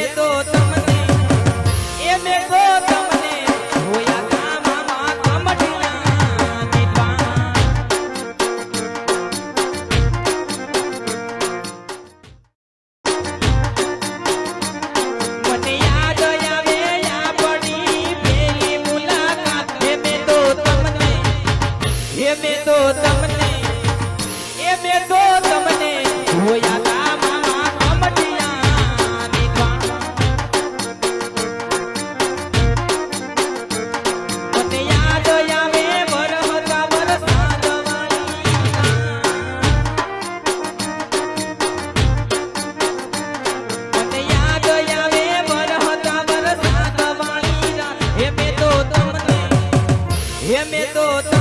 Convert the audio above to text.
મેં તો તમને એ મેં તો તમને હોયા તા મામા કમઠિયા દીપા મને યાદ આવે યા પડી પેલી મુલાકાત એ મેં તો તમને એ મેં તો તમને એ મેં તો તમને હોયા તા મામા કમઠિયા દીપા મને યાદ આવે વરહતા વરસાદ વાળી મને યાદ આવે વરહતા વરસાદ વાળી એ મેં તો તમને એ મેં તો